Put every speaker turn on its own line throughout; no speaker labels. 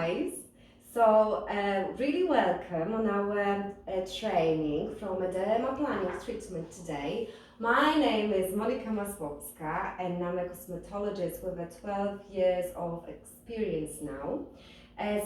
guys. So really welcome on our training from a derma planning treatment today. My name is Monika Maslowska and I'm a cosmetologist with a 12 years of experience now.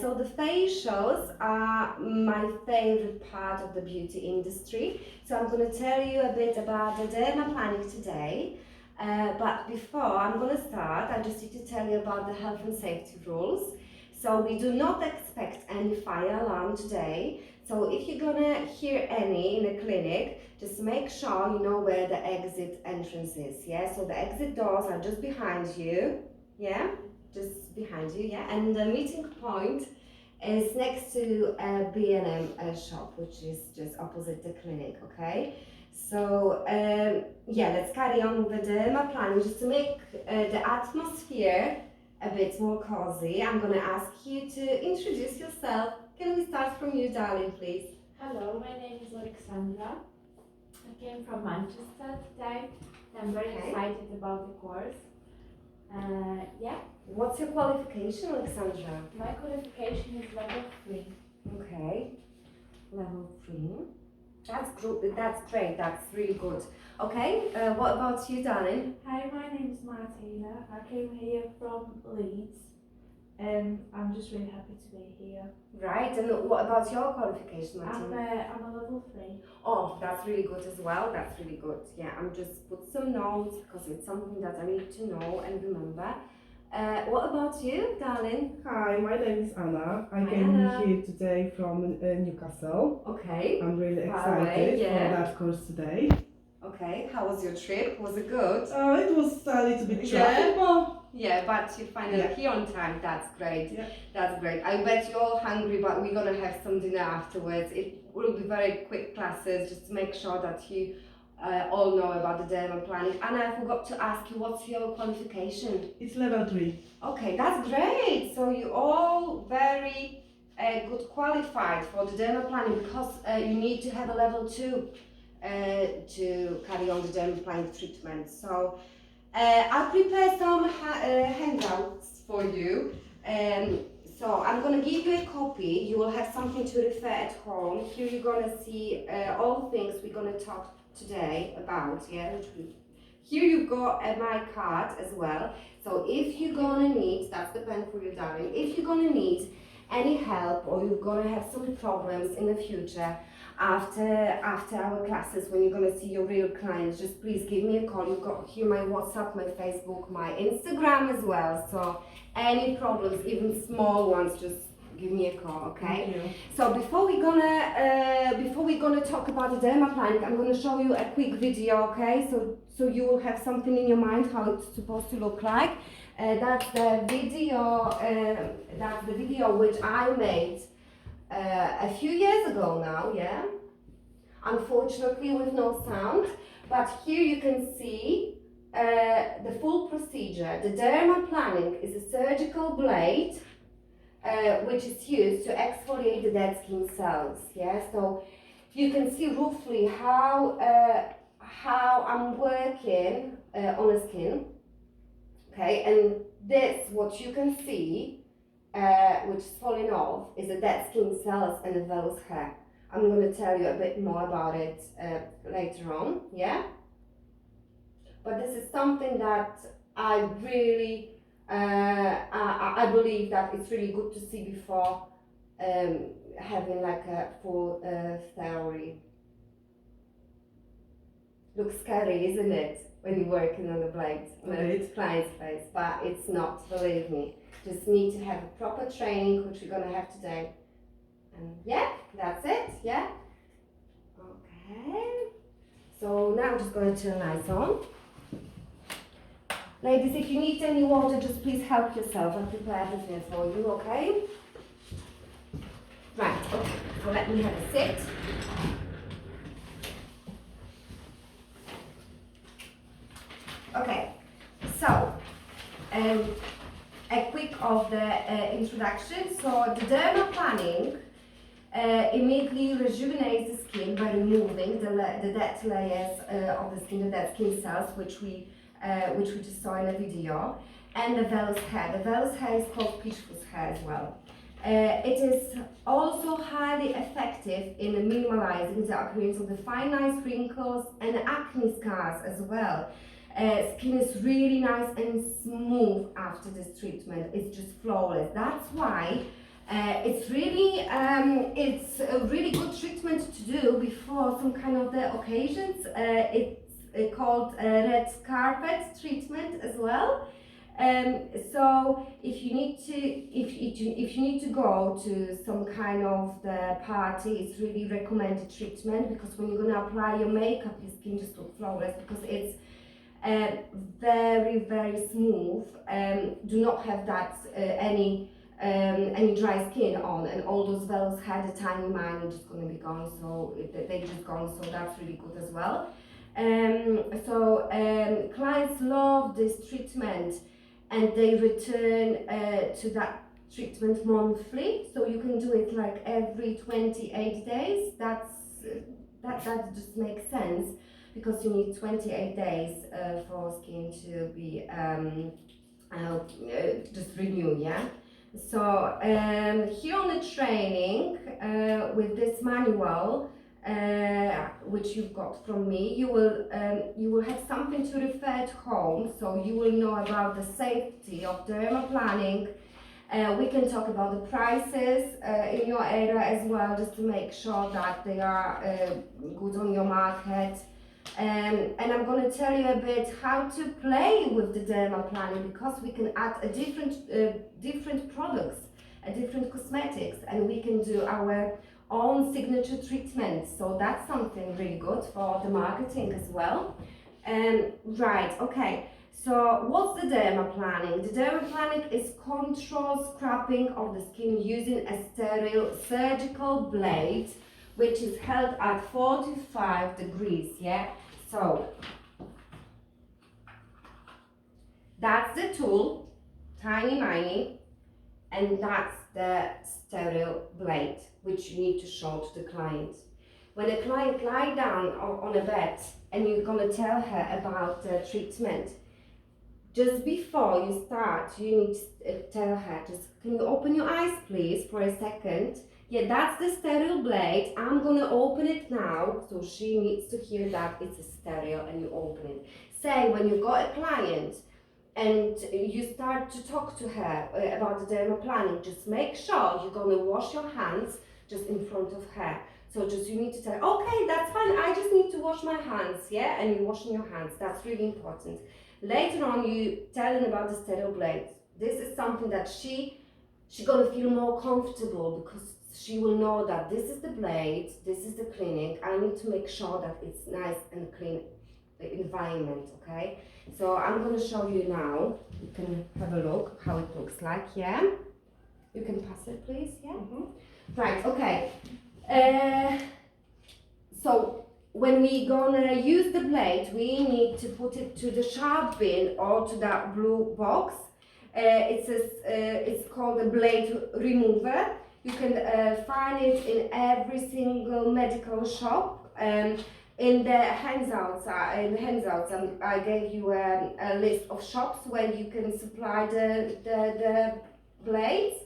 So the facials are my favorite part of the beauty industry. So I'm going to tell you a bit about the derma planning today. But before I'm going to start, I just need to tell you about the health and safety rules. So we do not expect any fire alarm today. So if you're going to hear any in a clinic, just make sure you know where the exit entrance is. Yeah, so the exit doors are just behind you. Yeah, just behind you. Yeah, and the meeting point is next to a B&M shop, which is just opposite the clinic. Okay. So yeah, let's carry on with the derma planning just to make the atmosphere a bit more cozy. I'm going to ask you to introduce yourself. Can we start from you, darling, please?
Hello, my name is Alexandra. I came from Manchester today. I'm very excited about the course. Yeah.
What's your qualification, Alexandra?
My qualification is level 3.
Okay, level 3. That's great, that's really good. Okay, what about you, darling?
Hi, my name is Martina. I came here from Leeds. I'm just really happy to be here.
Right, and what about your qualification, Martina?
I'm a level 3.
Oh, that's really good as well. That's really good. Yeah, I'm just put some notes because it's something that I need to know and remember. What about you, darling?
Hi, my name is Anna. I
Hi,
came
Anna.
here today from Newcastle.
Okay.
I'm really
Far away,
excited
yeah.
for that course today.
Okay. How was your trip? Was it good?
It was a little bit
Yeah.
traffic, but
Yeah, but you finally
Yeah.
here on time. That's great.
Yeah.
That's great. I bet you're all hungry, but we're gonna have some dinner afterwards. It will be very quick classes just to make sure that you all know about the derma planning. And I forgot to ask you, what's your qualification?
it's level 3.
Okay, that's great. So you all very good qualified for the derma planning because you need to have a level 2 to carry on the derma planning treatment. So I'll prepare some handouts for you. So I'm going to give you a copy. You will have something to refer at home. Here you're going to see all things we're going to talk today about. Yeah. Here you've got my card as well. So if you're going to need, that's the pen for you, darling. If you're going to need any help or you're going to have some problems in the future, after our classes, when you're going to see your real clients, just please give me a call. You've got here my WhatsApp, my Facebook, my Instagram as well. So any problems, even small ones, just give me a call, okay?
Thank you.
So before we're gonna talk about the derma planning, I'm gonna show you a quick video, okay? So you will have something in your mind how it's supposed to look like. That's the video. That's the video which I made a few years ago now, yeah. Unfortunately with no sound, but here you can see the full procedure. The derma planning is a surgical blade which is used to exfoliate the dead skin cells. Yeah, so you can see roughly how I'm working on the skin. Okay, and this, what you can see, which is falling off, is the dead skin cells and the vellus hair. I'm going to tell you a bit more about it later on. Yeah, but this is something that I really. I believe that it's really good to see before having like a full theory. Looks scary, isn't it, when you're working on the blade on a client's face, but it's not, believe me. Just need to have a proper training, which we're going to have today. And yeah, that's it, yeah? Okay. So now I'm just going to turn lights on. Ladies, if you need any water, just please help yourself. I'll prepare everything for you, okay? Right, okay, so let me have a sit. Okay, so a quick of the introduction. So the derma planning immediately rejuvenates the skin by removing the dead layers of the skin, the dead skin cells, which we just saw in the video, and the vellus hair. The vellus hair is called peach fuzz hair as well. It is also highly effective in minimalizing the appearance of the fine lines, wrinkles, and acne scars as well. Skin is really nice and smooth after this treatment. It's just flawless. That's why it's it's a really good treatment to do before some kind of the occasions. It's called red carpet treatment as well. So if you need to go to some kind of the party, it's really recommended treatment, because when you're gonna apply your makeup, your skin just looks flawless because it's very smooth. Do not have that any dry skin on, and all those veils had a tiny mine are just gonna be gone. So they just gone. So that's really good as well. Clients love this treatment, and they return to that treatment monthly. So you can do it like every 28 days. That just makes sense, because you need 28 days for skin to be just renew, yeah. So here on the training with this manual, which you've got from me, you will have something to refer at home, so you will know about the safety of dermaplaning. We can talk about the prices in your area as well, just to make sure that they are good on your market. And I'm going to tell you a bit how to play with the dermaplaning, because we can add a different products, different cosmetics, and we can do our own signature treatments. So that's something really good for the marketing as well. Right, okay. So what's the dermaplaning? The dermaplaning is controlled scrapping of the skin using a sterile surgical blade, which is held at 45 degrees, yeah? So that's the tool, tiny miny, and that's the sterile blade, which you need to show to the client. When a client lie down on a bed and you're gonna tell her about the treatment, just before you start, you need to tell her, can you open your eyes please for a second? Yeah, that's the sterile blade. I'm gonna open it now, so she needs to hear that it's a sterile and you open it. Say when you've got a client and you start to talk to her about the dermaplaning, just make sure you're gonna wash your hands just in front of her. So just you need to tell her, okay, that's fine, I just need to wash my hands, yeah? And you're washing your hands, that's really important. Later on, you telling about the sterile blade. This is something that she's gonna feel more comfortable, because she will know that this is the blade, this is the clinic. I need to make sure that it's nice and clean environment, okay? So I'm gonna show you now. You can have a look how it looks like, yeah? You can pass it, please, yeah? Right, okay. So when we gonna use the blade, we need to put it to the sharp bin or to that blue box. It's called a blade remover. You can find it in every single medical shop. In the handouts, I gave you a list of shops where you can supply the blades.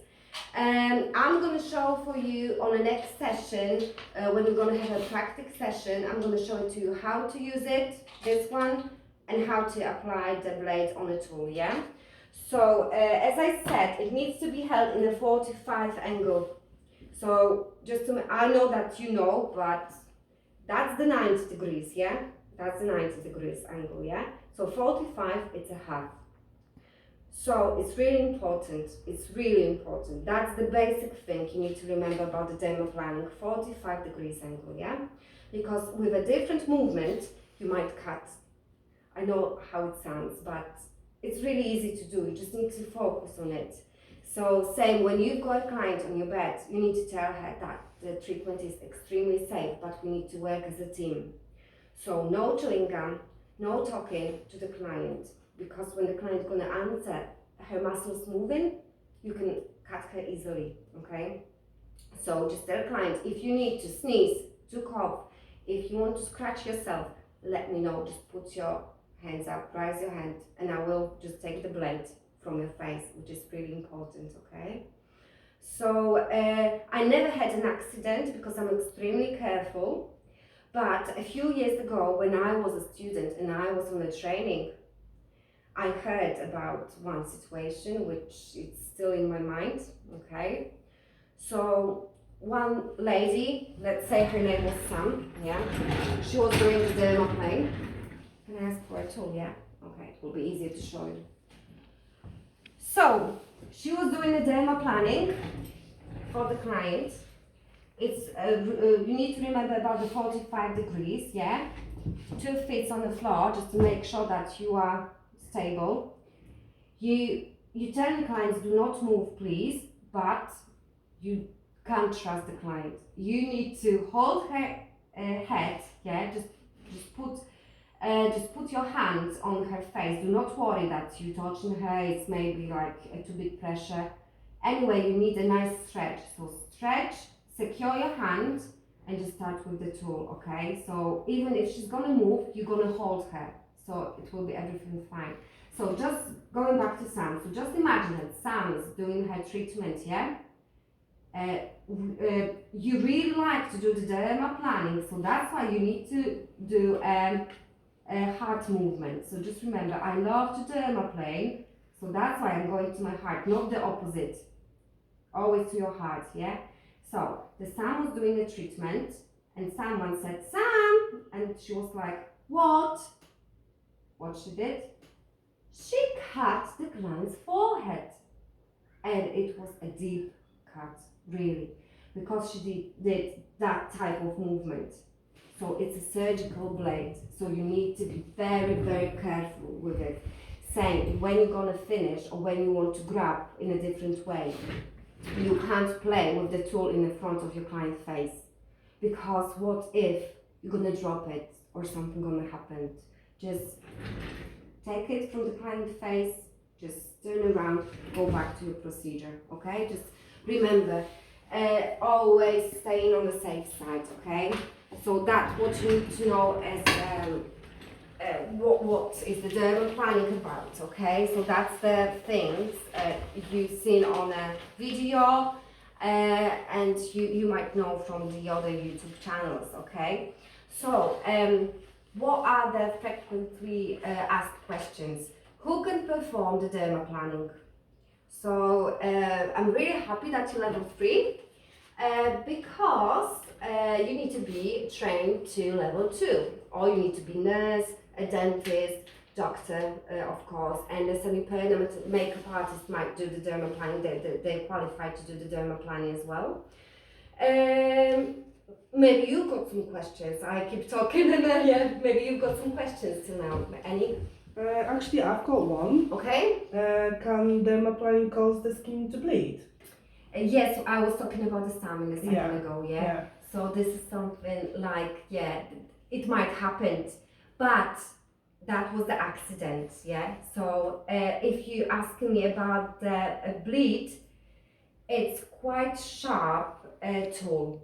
I'm going to show for you on the next session, when we're going to have a practice session, I'm going to show it to you how to use it, this one, and how to apply the blade on the tool, yeah? So, as I said, it needs to be held in a 45 angle. So, I know that you know, but that's the 90 degrees, yeah? That's the 90 degrees angle, yeah? So 45, it's a half. So it's really important. That's the basic thing you need to remember about the dermaplaning, 45 degrees angle, yeah? Because with a different movement, you might cut. I know how it sounds, but it's really easy to do. You just need to focus on it. So same, when you've got a client on your bed, you need to tell her that the treatment is extremely safe, but we need to work as a team. So no chewing gum, no talking to the client, because when the client is going to answer, her muscles moving, you can cut her easily, okay? So just tell the client, if you need to sneeze, to cough, if you want to scratch yourself, let me know. Just put your hands up, raise your hand, and I will just take the blade from your face, which is really important, okay? So I never had an accident because I'm extremely careful. But a few years ago, when I was a student and I was on a training, I heard about one situation which is still in my mind, okay? So one lady, let's say her name was Sam, yeah? She was doing the dermaplane. Can I ask for a tool, yeah? Okay, it will be easier to show you. So, she was doing the dermaplaning for the client. It's, you need to remember about the 45 degrees, yeah? 2 feet on the floor, just to make sure that you are stable. You tell the clients, do not move please, but you can't trust the client. You need to hold her head, yeah? Just put your hands on her face. Do not worry that you're touching her, it's maybe like a too big pressure. Anyway, you need a nice stretch. So stretch, secure your hand, and just start with the tool, okay? So even if she's gonna move, you're gonna hold her. So it will be everything fine. So just going back to Sam. So just imagine that Sam is doing her treatment, yeah? You really like to do the dermaplaning, so that's why you need to do heart movement. So just remember, I love to dermaplane, so that's why I'm going to my heart, not the opposite. Always to your heart, yeah? So the Sam was doing a treatment, and someone said, Sam, and she was like, what? What she did? She cut the client's forehead, and it was a deep cut, really, because she did that type of movement. So it's a surgical blade, so you need to be very, very careful with it. Same, when you're gonna finish or when you want to grab in a different way, you can't play with the tool in the front of your client's face, because what if you're gonna drop it or something gonna happen? Just take it from the client's face, just turn around, go back to your procedure, okay? Just remember, always staying on the safe side, okay? So that's what you need to know as what is the dermaplaning about, okay? So that's the things you've seen on a video and you might know from the other YouTube channels, okay? So what are the frequently asked questions? Who can perform the dermaplaning? So I'm really happy that you're level 3 because you need to be trained to level 2, or you need to be nurse, a dentist, doctor, of course, and a semi-permanent makeup artist might do the dermaplaning. They're qualified to do the dermaplaning as well. Maybe you've got some questions. I keep talking and yeah, maybe you've got some questions till now. Any?
Actually, I've got one.
Okay.
Can dermaplaning cause the skin to bleed?
Yes, I was talking about the salmon a second ago,
Yeah.
So this is something like, it might happen, but that was the accident, yeah? So if you ask me about the bleed, it's quite sharp tool.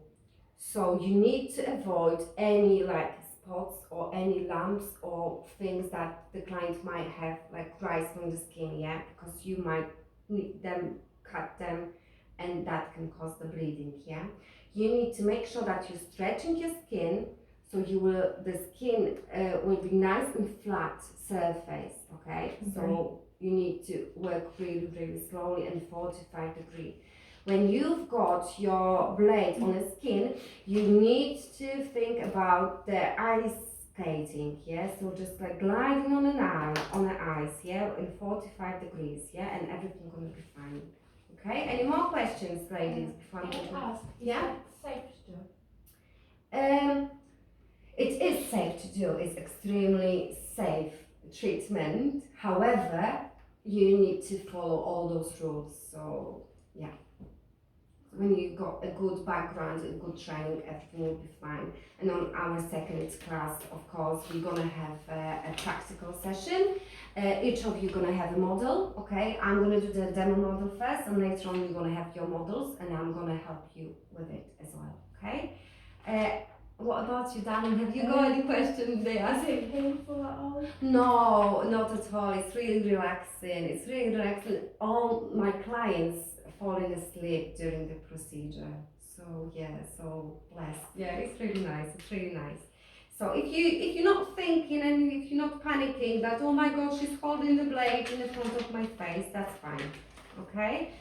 So you need to avoid any like spots or any lumps or things that the client might have like rise from the skin, yeah? Because you might need them, cut them, and that can cause the bleeding, yeah? You need to make sure that you're stretching your skin, so the skin will be nice and flat surface, okay? So you need to work really, really slowly and 45 degrees. When you've got your blade on the skin, you need to think about the ice skating, yeah? So just like gliding on the ice, yeah? In 45 degrees, yeah? And everything's gonna be fine. Okay, any more questions, ladies? Before I'm
Can
going
I ask, is
Yeah?
that safe to do?
It is safe to do. It's extremely safe treatment. However, you need to follow all those rules. So, yeah. When you got a good background and good training, everything will be fine. And on our second class, of course, we're gonna have a practical session. Each of you gonna have a model, okay? I'm gonna do the demo model first, and later on you're gonna have your models, and I'm gonna help you with it as well, okay? What about you, Darling? Have you got any questions there?
Is it painful at all?
No, not at all. It's really relaxing. It's really relaxing. All my clients falling asleep during the procedure. So yeah, so blessed. Yeah, it's really nice. It's really nice. So if you're not thinking and if you're not panicking that oh my God she's holding the blade in the front of my face, that's fine. Okay.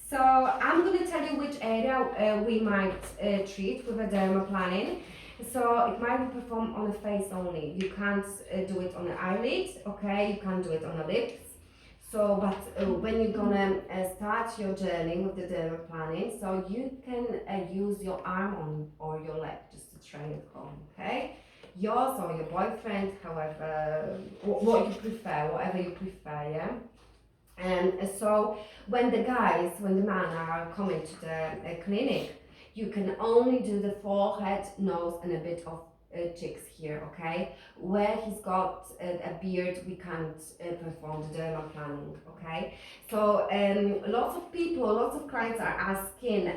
So I'm gonna tell you which area we might treat with a dermaplaning. So it might be performed on the face only. You can't do it on the eyelid, okay? You can't do it on the lips. So, but when you're gonna start your journey with the dermaplaning, so you can use your arm on or your leg just to train at home, okay? Yours or your boyfriend, however, what you prefer, whatever you prefer, yeah? And so when the men are coming to the clinic, you can only do the forehead, nose, and a bit of cheeks here, okay? Where he's got a beard, we can't perform the dermaplaning, okay? So lots of clients are asking,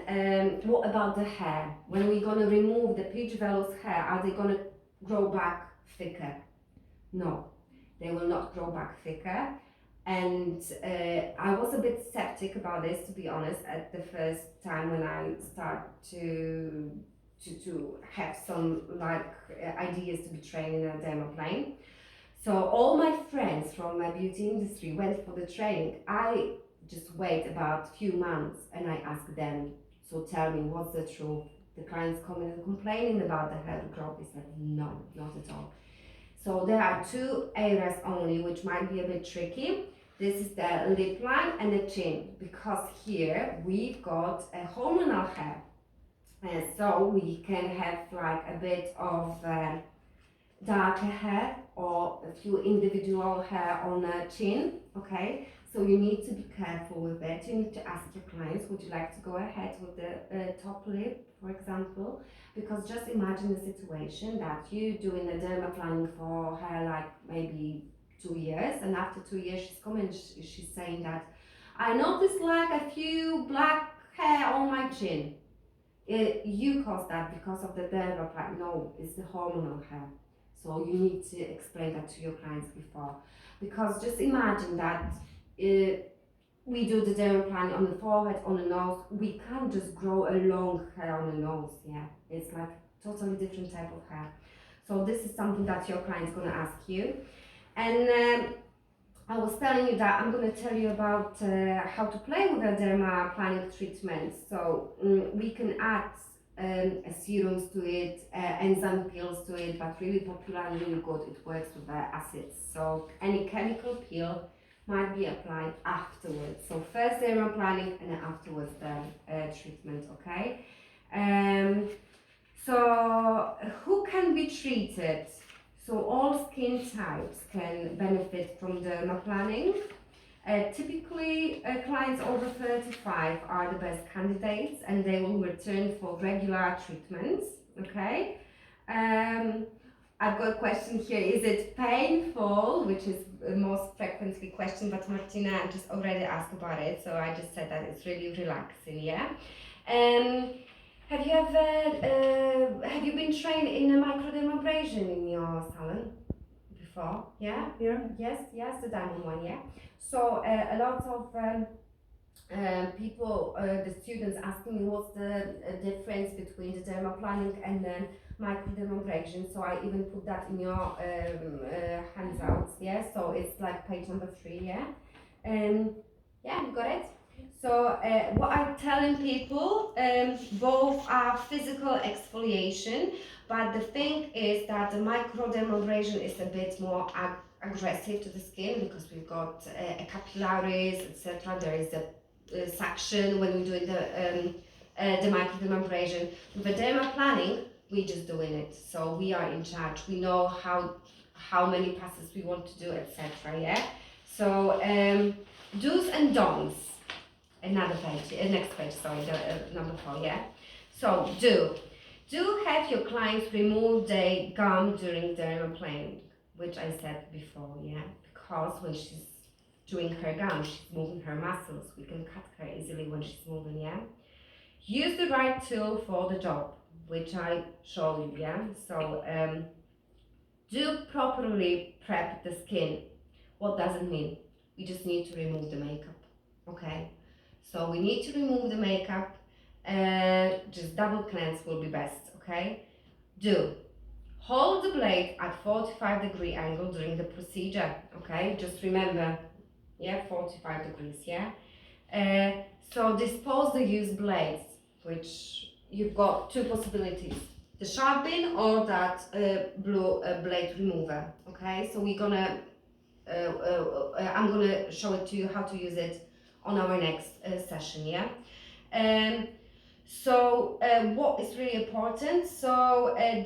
what about the hair? When we're gonna remove the peach vellus hair, are they gonna grow back thicker? No, they will not grow back thicker. And I was a bit skeptic about this, to be honest, at the first time when I start to have some ideas to be trained in a dermaplane. So all my friends from my beauty industry went for the training. I just wait about a few months and I ask them, so tell me what's the truth? The clients coming and complaining about the hair growth. They said, no, not at all. So there are two areas only which might be a bit tricky. This is the lip line and the chin, because here we've got a hormonal hair. So we can have like a bit of darker hair or a few individual hair on the chin, okay? So you need to be careful with it. You need to ask your clients, would you like to go ahead with the top lip, for example? Because just imagine the situation that you doing a dermaplaning for hair like maybe 2 years, and after 2 years she's coming, she's saying that I noticed like a few black hair on my chin. You caused that because of the dermaplaning. No, it's the hormonal hair. So you need to explain that to your clients before, because just imagine that we do the dermaplaning on the forehead, on the nose. We can't just grow a long hair on the nose. Yeah, it's like totally different type of hair. So this is something that your client's gonna ask you. And I was telling you that I'm going to tell you about how to play with a dermaplaning treatment. So we can add serums to it, enzyme pills to it, but really popular and really good, it works with the acids. So any chemical peel might be applied afterwards. So first dermaplaning and then afterwards the treatment, okay? So who can be treated? So all skin types can benefit from dermaplaning. Typically, clients over 35 are the best candidates and they will return for regular treatments, okay? I've got a question here, is it painful, which is the most frequently questioned, but Martina just already asked about it, so I just said that it's really relaxing, yeah? Have you been trained in a microdermabrasion in your salon before? Yeah?
Yeah.
Yes, the diamond one, yeah. So a lot of people, the students asking me what's the difference between the dermaplaning and then microdermabrasion. So I even put that in your handouts, yeah. So it's like page number 3, yeah. Yeah, you got it. So what I'm telling people, both are physical exfoliation, but the thing is that the microdermabrasion is a bit more aggressive to the skin because we've got capillaries, etc. There is a suction when we're doing the microdermabrasion. With the dermaplaning, we're just doing it. So we are in charge. We know how many passes we want to do, etc. Yeah. So do's and don'ts. Another page, next page, sorry, number 4, yeah? So, do have your clients remove their gum during dermaplaning, which I said before, yeah? Because when she's doing her gum, she's moving her muscles. We can cut her easily when she's moving, yeah? Use the right tool for the job. which I showed you, yeah? So do properly prep the skin. What does it mean? We just need to remove the makeup, okay? So we need to remove the makeup, just double cleanse will be best, okay? Do hold the blade at 45-degree angle during the procedure, okay? Just remember, yeah, 45 degrees, yeah? So dispose the used blades, which you've got two possibilities. The sharpen or that blue blade remover, okay? So we're gonna, I'm gonna show it to you how to use it on our next session, yeah? What is really important,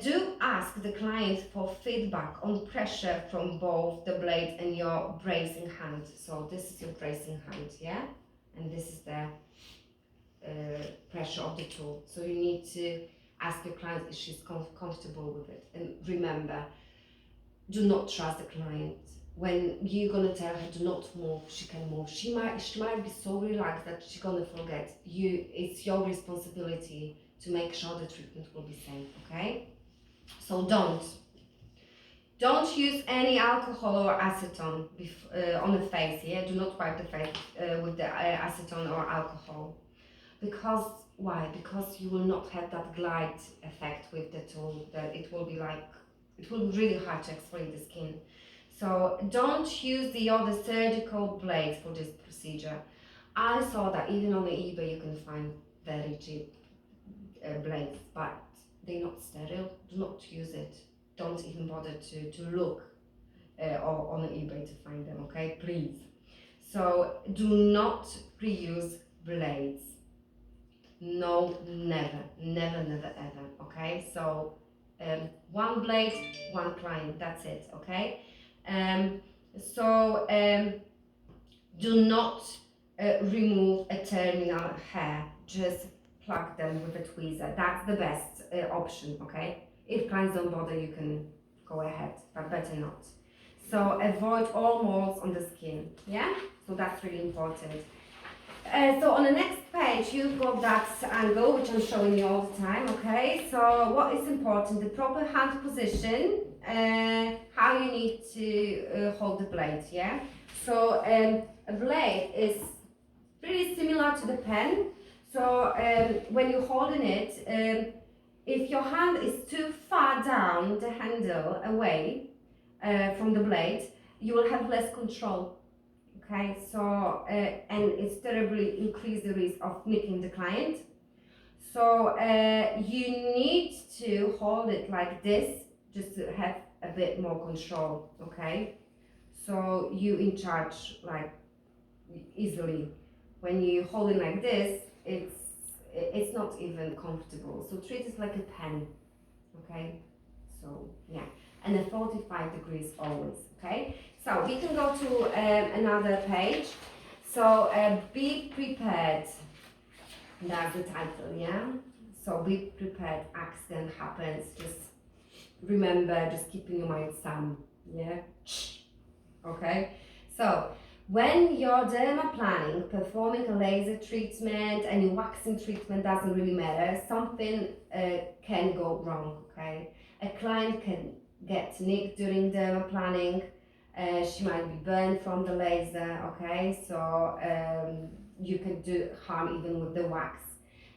do ask the client for feedback on pressure from both the blade and your bracing hand. So this is your bracing hand, yeah? And this is the pressure of the tool. So you need to ask your client if she's comfortable with it. And remember, do not trust the client. When you're gonna tell her do not move, she can move. She might be so relaxed that she's gonna forget. It's your responsibility to make sure the treatment will be safe, okay? So don't use any alcohol or acetone on the face, yeah? Do not wipe the face with the acetone or alcohol. Because, why? Because you will not have that glide effect with the tool, that it will be really hard to exfoliate the skin. So don't use the other surgical blades for this procedure. I saw that even on the eBay you can find very cheap blades, but they're not sterile. Do not use it. Don't even bother to look or on eBay to find them, okay? Please. So do not reuse blades. No, never, never, never, ever, okay? So one blade, one client, that's it, okay? Do not remove a terminal hair, just plug them with a tweezer. That's the best option, okay? If clients don't bother, you can go ahead, but better not. So avoid all molds on the skin, yeah? So that's really important. So on the next page, you've got that angle, which I'm showing you all the time, okay? So what is important, the proper hand position, how you need to hold the blade, yeah? So a blade is pretty similar to the pen. So when you're holding it, if your hand is too far down the handle away from the blade, you will have less control. Okay, so and it's terribly increase the risk of nicking the client. So you need to hold it like this just to have a bit more control. Okay, so you in charge like easily. When you hold it like this, it's not even comfortable. So treat it like a pen. Okay, so yeah, and a 45 degrees always. Okay. So we can go to another page. So be prepared. That's the title, yeah? So be prepared, accident happens. Just remember, just keep in your mind some, yeah? Okay? So when you're dermaplaning, performing a laser treatment, any waxing treatment, doesn't really matter. Something can go wrong, okay? A client can get nicked during dermaplaning. She might be burned from the laser, okay? So you can do harm even with the wax.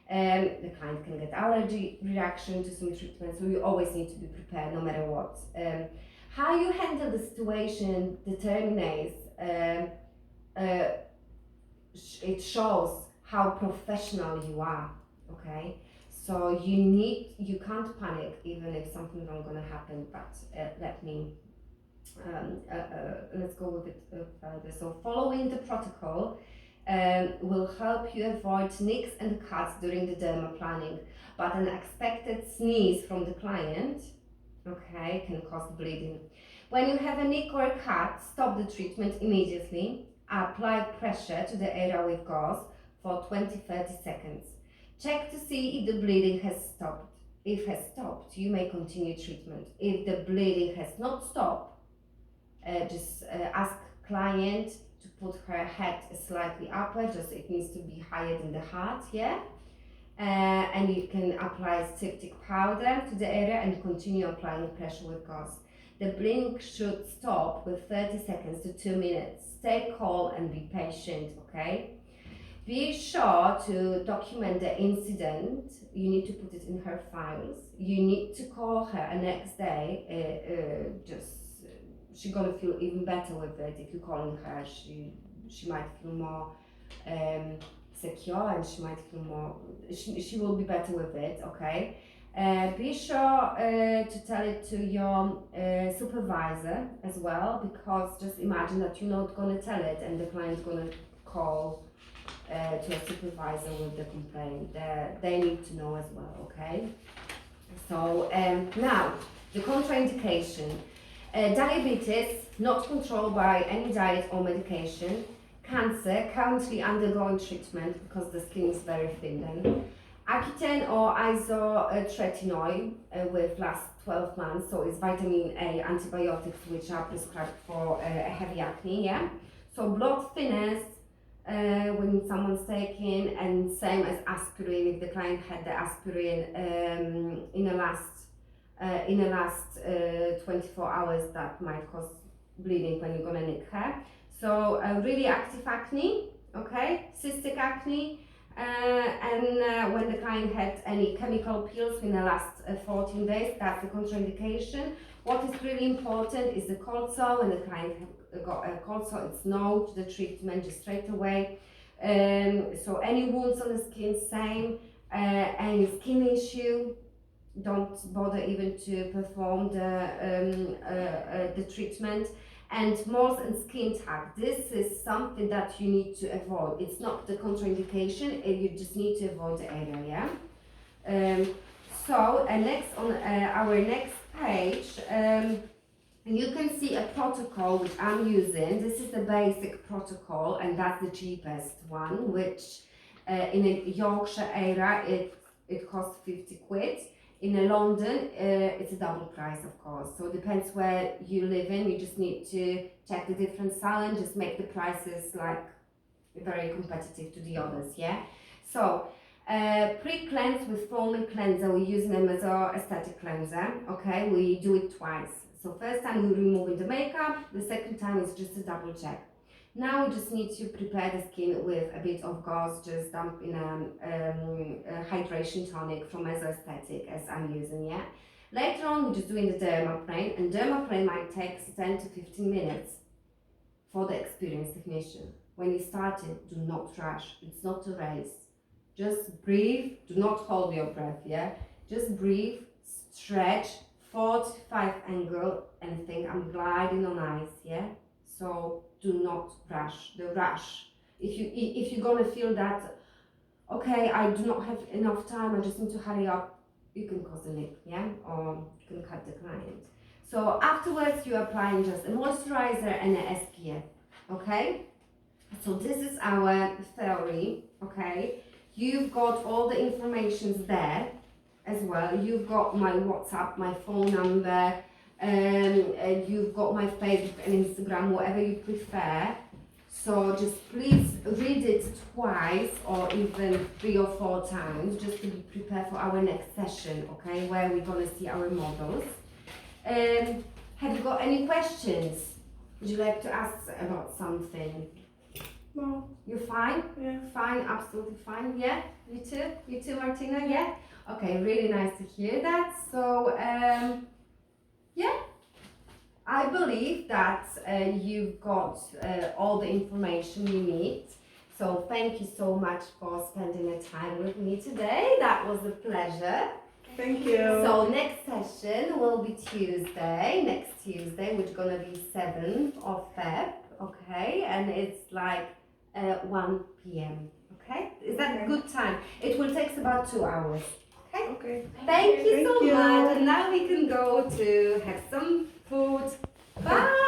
The client can get allergy reaction to some treatment, so you always need to be prepared no matter what. How you handle the situation determines, it shows how professional you are, okay? So you can't panic even if something wrong gonna happen, but let's go with it further. So following the protocol will help you avoid nicks and cuts during the dermaplaning, but an unexpected sneeze from the client, okay, can cause bleeding. When you have a nick or a cut, stop the treatment immediately. Apply pressure to the area with gauze for 20-30 seconds. Check to see if the bleeding has stopped. If has stopped, you may continue treatment. If the bleeding has not stopped, just ask client to put her head slightly upward, just it needs to be higher than the heart, yeah? and you can apply styptic powder to the area and continue applying pressure with gauze. The bleeding should stop with 30 seconds to 2 minutes. Stay calm and be patient, okay? Be sure to document the incident. You need to put it in her files. You need to call her the next day. She's gonna feel even better with it. If you're calling her, she might feel more secure, and she might feel more. She will be better with it. Okay. Be sure to tell it to your supervisor as well, because just imagine that you're not gonna tell it, and the client's gonna call to a supervisor with the complaint. They need to know as well. Okay. So now the contraindication. Diabetes, not controlled by any diet or medication. Cancer, currently undergoing treatment because the skin is very thin then. Accutane or isotretinoin with last 12 months, so it's vitamin A antibiotics which are prescribed for heavy acne, yeah? So blood thinners when someone's taking, and same as aspirin, if the client had the aspirin in the last 24 hours, that might cause bleeding when you're gonna nick her. So really active acne, okay, cystic acne, and when the client had any chemical peels in the last 14 days, that's the contraindication. What is really important is the cold sore. When the client got a cold sore, it's no to the treatment just straight away. So any wounds on the skin, same. Any skin issue, don't bother even to perform the treatment. And moles and skin tag, this is something that you need to avoid. It's not the contraindication, you just need to avoid the area, yeah? So next on our next page, you can see a protocol which I'm using. This is the basic protocol, and that's the cheapest one, which in the Yorkshire area it costs 50 quid. In London, it's a double price, of course. So it depends where you live in. You just need to check the different salon, just make the prices like very competitive to the others, yeah? So, pre-cleanse with foaming cleanser, we're using them as our aesthetic cleanser, okay? We do it twice. So first time we're removing the makeup, the second time is just a double check. Now we just need to prepare the skin with a bit of gauze, just dump in a hydration tonic from Aesthetic as I'm using, yeah? Later on we're just doing the dermaplane, and dermaplane might take 10 to 15 minutes for the experienced technician. When you start it, do not rush, it's not a race. Just breathe, do not hold your breath, yeah? Just breathe, stretch, 45 angle, and think I'm gliding on ice, yeah? So do not rush. The rush, if you're gonna feel that, okay, I do not have enough time, I just need to hurry up, you can cause a nick, yeah, or you can cut the client. So afterwards you're applying just a moisturizer and an SPF, okay? So this is our theory, okay? You've got all the information there as well. You've got my WhatsApp, my phone number, and you've got my Facebook and Instagram, whatever you prefer. So just please read it twice or even 3 or 4 times just to be prepared for our next session, okay, where we're gonna see our models. Have you got any questions? Would you like to ask about something?
No.
You're fine?
Yeah.
Fine, absolutely fine. Yeah? You too? You too, Martina? Yeah? Okay, really nice to hear that. So, yeah, I believe that you've got all the information you need. So thank you so much for spending the time with me today. That was a pleasure.
Thank you.
So next session will be Tuesday, next Tuesday, which is gonna be 7th of Feb, okay? And it's like 1 p.m, okay? Is that a good time? It will take about 2 hours, okay?
Okay.
Thank you so
Thank you.
much, and now we can go to have some food. Bye!